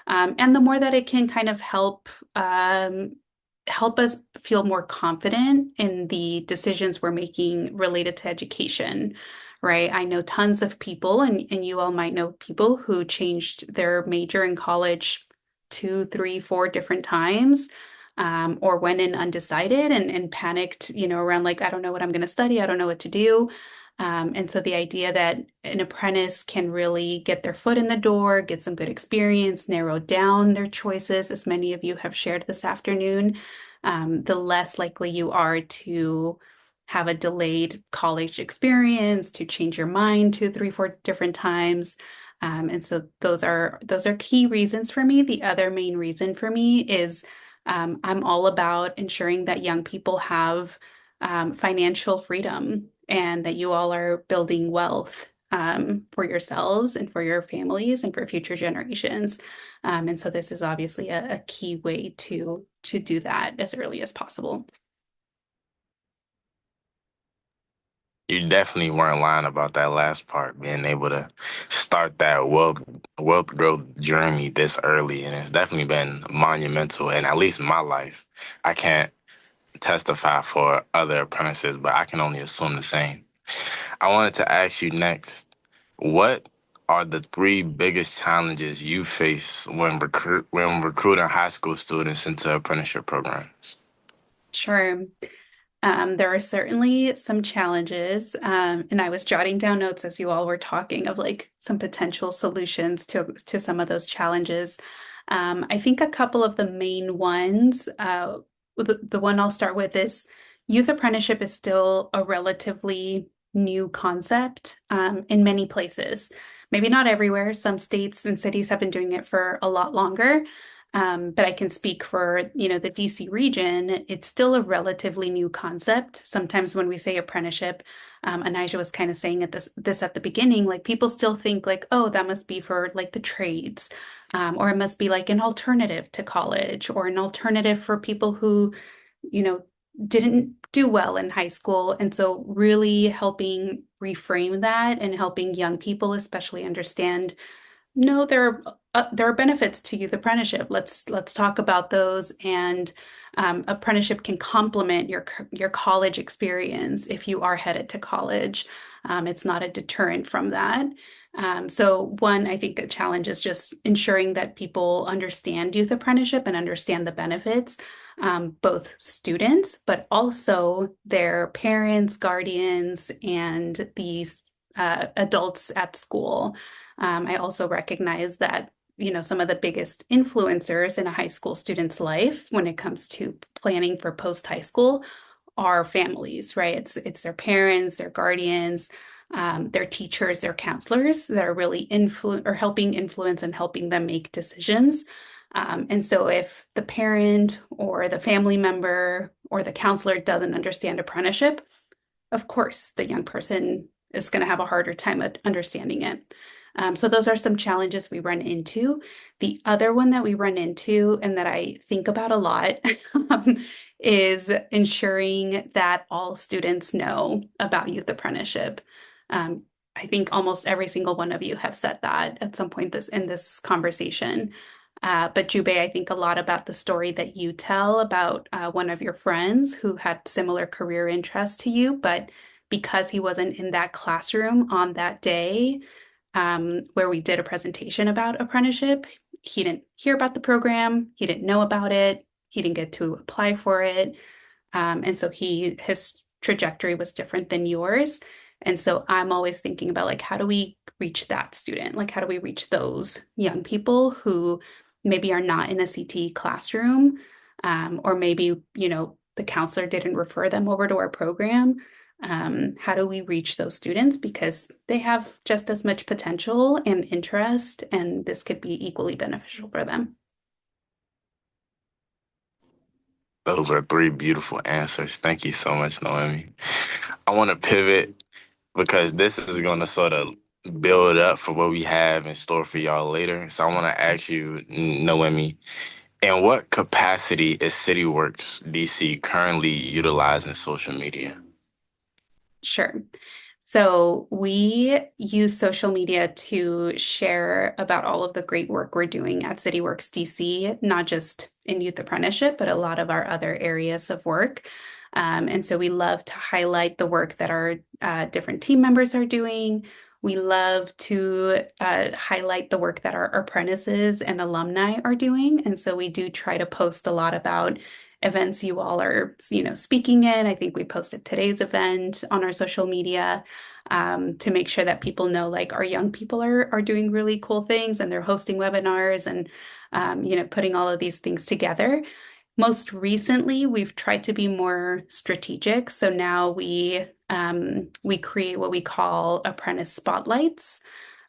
And the more that it can kind of help us feel more confident in the decisions we're making related to education, right? I know tons of people, and you all might know people who changed their major in college two, three, four different times, or went in undecided and panicked, around like, I don't know what I'm going to study, I don't know what to do. And so the idea that an apprentice can really get their foot in the door, get some good experience, narrow down their choices, as many of you have shared this afternoon, the less likely you are to have a delayed college experience, to change your mind two, three, four different times. And so those are key reasons for me. The other main reason for me is I'm all about ensuring that young people have financial freedom and that you all are building wealth for yourselves and for your families and for future generations. And so this is obviously a key way to do that as early as possible. You definitely weren't lying about that last part, being able to start that wealth growth journey this early, and it's definitely been monumental in at least my life. I can't testify for other apprentices, but I can only assume the same. I wanted to ask you next, what are the three biggest challenges you face when recruiting high school students into apprenticeship programs? Sure. There are certainly some challenges, and I was jotting down notes as you all were talking of like some potential solutions to some of those challenges. I think a couple of the main ones, the one I'll start with is youth apprenticeship is still a relatively new concept in many places. Maybe not everywhere. Some states and cities have been doing it for a lot longer. But I can speak for, the DC region. It's still a relatively new concept. Sometimes when we say apprenticeship, Anijah was kind of saying this at the beginning, like people still think like, oh, that must be for like the trades, or it must be like an alternative to college or an alternative for people who, you know, didn't do well in high school. And so really helping reframe that and helping young people especially understand no, there are benefits to youth apprenticeship. Let's talk about those. And apprenticeship can complement your college experience if you are headed to college. It's not a deterrent from that. So one, I think a challenge is just ensuring that people understand youth apprenticeship and understand the benefits, both students, but also their parents, guardians, and these adults at school. I also recognize that, some of the biggest influencers in a high school student's life when it comes to planning for post-high school are families, right? It's their parents, their guardians, their teachers, their counselors that are really helping influence and helping them make decisions. And so if the parent or the family member or the counselor doesn't understand apprenticeship, of course, the young person is going to have a harder time at understanding it. So those are some challenges we run into. The other one that we run into and that I think about a lot is ensuring that all students know about youth apprenticeship. I think almost every single one of you have said that at some point in this conversation. But Jube, I think a lot about the story that you tell about one of your friends who had similar career interests to you, but because he wasn't in that classroom on that day, where we did a presentation about apprenticeship, he didn't hear about the program, he didn't know about it, he didn't get to apply for it. And so his trajectory was different than yours. And so I'm always thinking about like, how do we reach that student? Like, how do we reach those young people who maybe are not in a CT classroom, or maybe, the counselor didn't refer them over to our program. How do we reach those students? Because they have just as much potential and interest, and this could be equally beneficial for them. Those were three beautiful answers. Thank you so much, Noemi. I want to pivot because this is going to sort of build up for what we have in store for y'all later. So I want to ask you, Noemi, in what capacity is CityWorks DC currently utilizing social media? Sure. So we use social media to share about all of the great work we're doing at CityWorks DC, not just in youth apprenticeship, but a lot of our other areas of work. And so we love to highlight the work that our different team members are doing. We love to highlight the work that our apprentices and alumni are doing. And so we do try to post a lot about events you all are, speaking in. I think we posted today's event on our social media to make sure that people know like our young people are doing really cool things and they're hosting webinars and putting all of these things together. Most recently, we've tried to be more strategic. So now we create what we call apprentice spotlights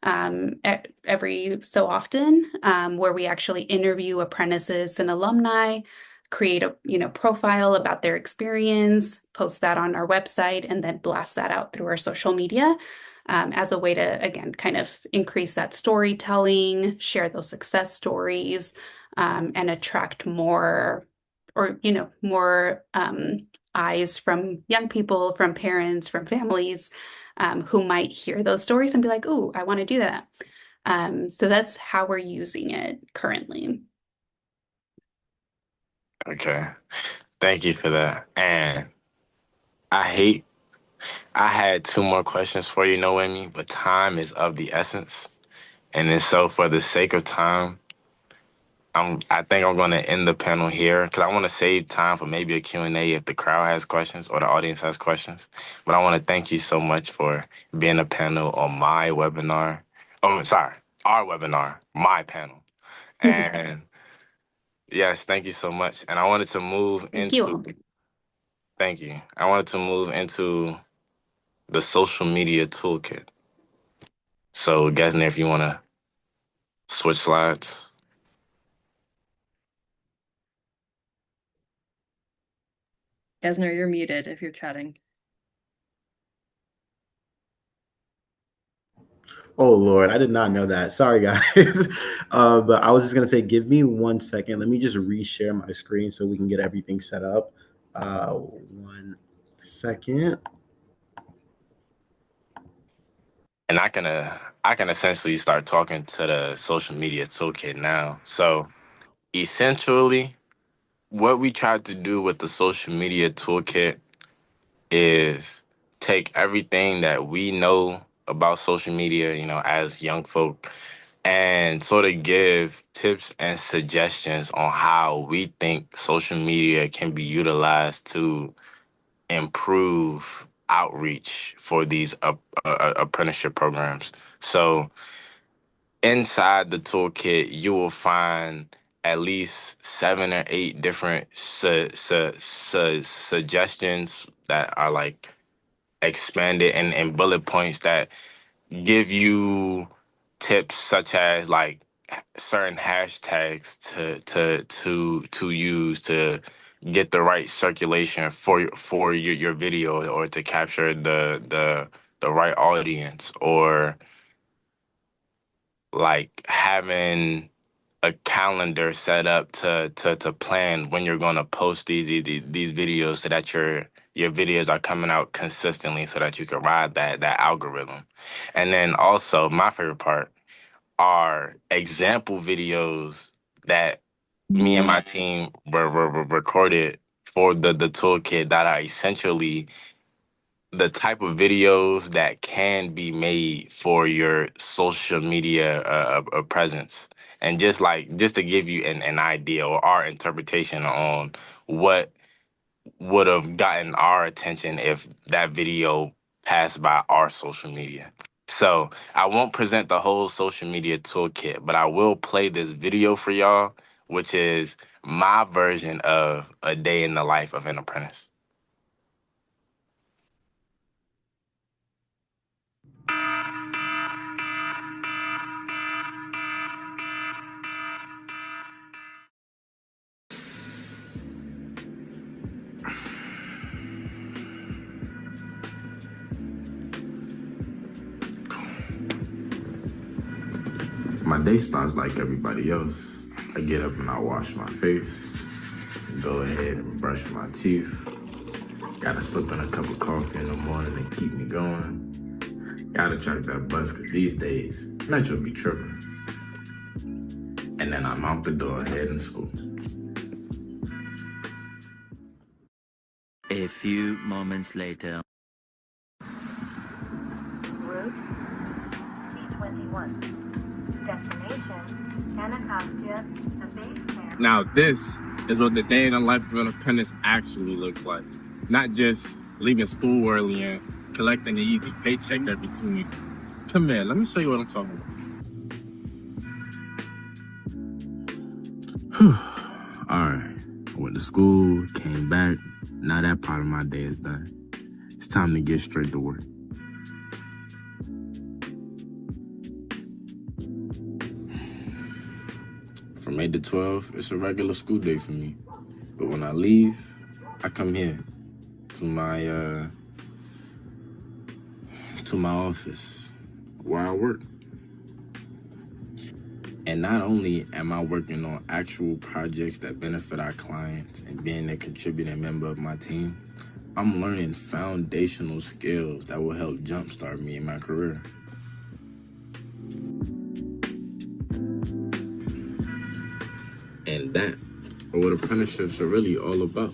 every so often, where we actually interview apprentices and alumni, create a profile about their experience, post that on our website, and then blast that out through our social media as a way to, again, kind of increase that storytelling, share those success stories, and attract more eyes from young people, from parents, from families who might hear those stories and be like, "Oh, I want to do that." So that's how we're using it currently. Okay. Thank you for that. And I hate I had two more questions for you, Noemi, but time is of the essence. And then so for the sake of time, I think I'm going to end the panel here because I want to save time for maybe a Q&A if the crowd has questions or the audience has questions. But I want to thank you so much for being a panel on my webinar. Oh, sorry, our webinar, my panel. And yes, thank you so much. And I wanted to move Thank you into, all. thank you. I wanted to move into the social media toolkit. So, Gesner, if you want to switch slides. Gesner, you're muted if you're chatting. Oh Lord, I did not know that. Sorry, guys. But I was just gonna say, give me 1 second. Let me just reshare my screen so we can get everything set up. 1 second. And I can essentially start talking to the social media toolkit now. So essentially, what we tried to do with the social media toolkit is take everything that we know about social media, as young folk, and sort of give tips and suggestions on how we think social media can be utilized to improve outreach for these apprenticeship programs. So inside the toolkit, you will find at least 7 or 8 different suggestions that are like expanded and bullet points that give you tips such as like certain hashtags to use to get the right circulation for your video or to capture the right audience, or like having a calendar set up to plan when you're going to post these videos so that your videos are coming out consistently so that you can ride that algorithm. And then also my favorite part are example videos that me and my team were recorded for the toolkit that are essentially the type of videos that can be made for your social media presence. And just to give you an idea or our interpretation on what would have gotten our attention if that video passed by our social media. So I won't present the whole social media toolkit, but I will play this video for y'all, which is my version of a day in the life of an apprentice. My day starts like everybody else. I get up and I wash my face, go ahead and brush my teeth. Gotta slip in a cup of coffee in the morning and keep me going. Gotta check that bus, cause these days, Metro be tripping. And then I'm out the door heading to school. A few moments later. Route C21. Destination, Anacostia, the base camp. Now this is what the day in the life of an apprentice actually looks like. Not just leaving school early and collecting an easy paycheck every 2 weeks. Come here, let me show you what I'm talking about. All right, I went to school, came back. Now that part of my day is done. It's time to get straight to work. From 8 to 12, it's a regular school day for me. But when I leave, I come here to my office where I work. And not only am I working on actual projects that benefit our clients and being a contributing member of my team, I'm learning foundational skills that will help jumpstart me in my career. And that are what apprenticeships are really all about.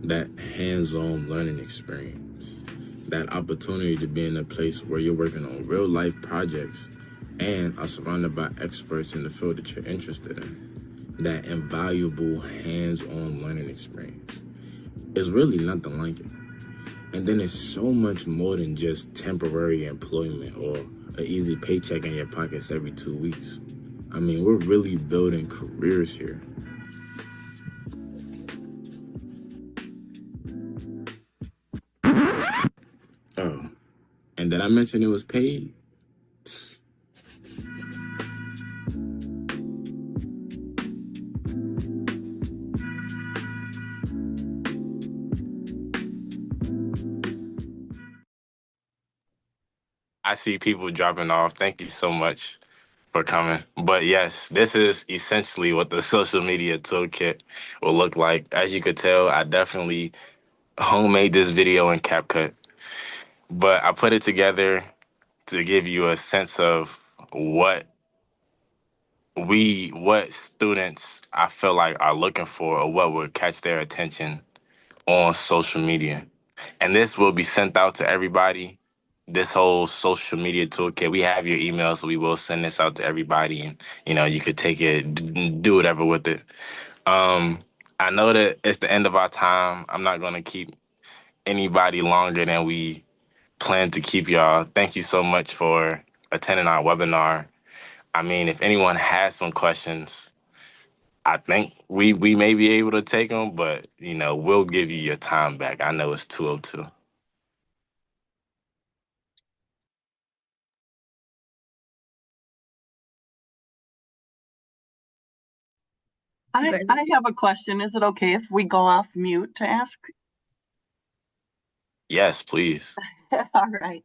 That hands-on learning experience. That opportunity to be in a place where you're working on real-life projects and are surrounded by experts in the field that you're interested in. That invaluable hands-on learning experience. It's really nothing like it. And then it's so much more than just temporary employment or an easy paycheck in your pockets every 2 weeks. I mean, we're really building careers here. Oh, and did I mention it was paid? I see people dropping off. Thank you so much for coming. But yes, this is essentially what the social media toolkit will look like. As you could tell, I definitely homemade this video in CapCut. But I put it together to give you a sense of what students I feel like are looking for or what would catch their attention on social media. And this will be sent out to everybody. This whole social media toolkit, we have your email, so we will send this out to everybody, and you could take it, do whatever with it. I know that it's the end of our time. I'm not going to keep anybody longer than we plan to keep y'all. Thank you so much for attending our webinar. I mean, if anyone has some questions, I think we may be able to take them, but we'll give you your time back. I know it's 2:02. I have a question. Is it okay if we go off mute to ask? Yes, please. All right.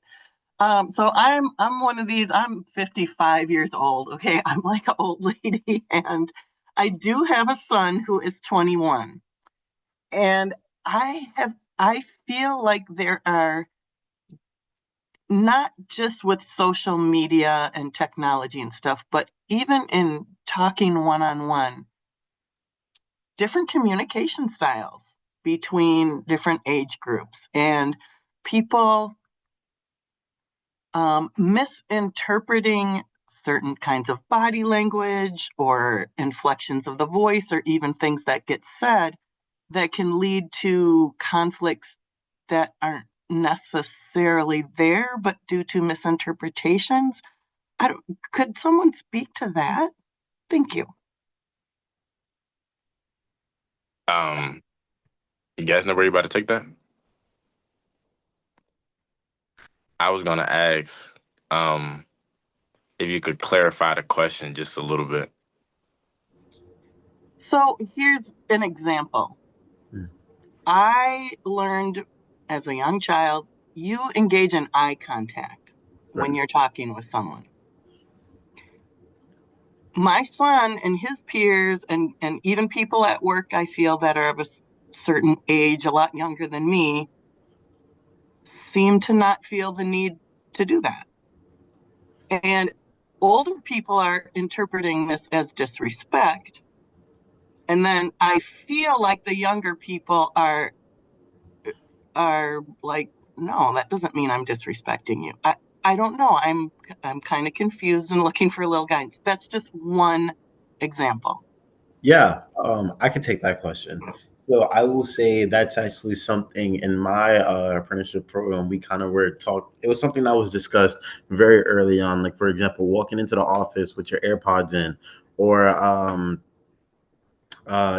So I'm one of these. I'm 55 years old. Okay, I'm like an old lady, and I do have a son who is 21. And I feel like there are, not just with social media and technology and stuff, but even in talking one-on-one, different communication styles between different age groups, and people misinterpreting certain kinds of body language or inflections of the voice, or even things that get said that can lead to conflicts that aren't necessarily there, but due to misinterpretations. Could someone speak to that? Thank you. You guys know where you're about to take that? I was gonna ask, if you could clarify the question just a little bit. So here's an example. I learned as a young child, you engage in eye contact when you're talking with someone. my son and his peers and even people at work, I feel, that are of a certain age, a lot younger than me, seem to not feel the need to do that. And older people are interpreting this as disrespect. And then I feel like the younger people are like, no, that doesn't mean I'm disrespecting you. I don't know. I'm kind of confused and looking for a little guidance. That's just one example. Yeah, I can take that question. So I will say that's actually something in my apprenticeship program. We kind of were taught. It was something that was discussed very early on. Like for example, walking into the office with your AirPods in, or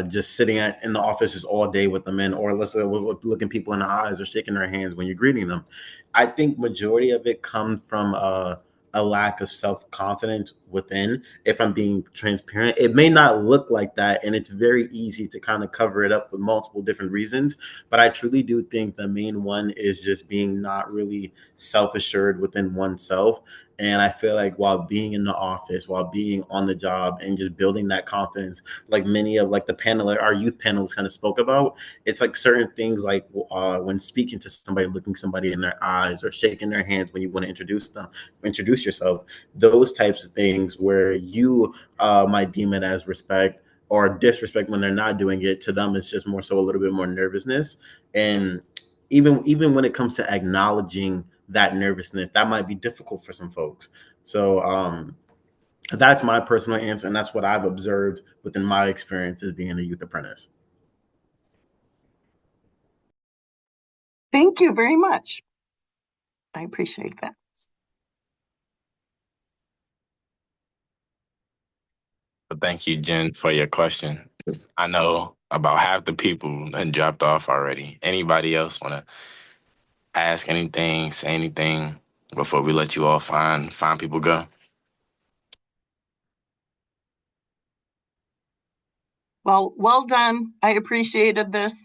just sitting in the offices all day with them in, or looking people in the eyes or shaking their hands when you're greeting them. I think majority of it comes from a lack of self-confidence within. If I'm being transparent, it may not look like that, and it's very easy to kind of cover it up with multiple different reasons. But I truly do think the main one is just being not really self-assured within oneself. And I feel like while being in the office, while being on the job, and just building that confidence, like many of like the panel, our youth panelists kind of spoke about, it's like certain things like when speaking to somebody, looking somebody in their eyes or shaking their hands when you want to introduce yourself, those types of things where you might deem it as respect or disrespect when they're not doing it. To them it's just more so a little bit more nervousness. And even when it comes to acknowledging that nervousness, that might be difficult for some folks. So that's my personal answer, and that's what I've observed within my experience as being a youth apprentice. Thank you very much. I appreciate that. But thank you, Jen, for your question. I know about half the people had dropped off already. Anybody else want to ask anything, say anything before we let you all find people go? Well done. I appreciated this.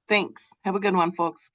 Thanks. Have a good one, folks.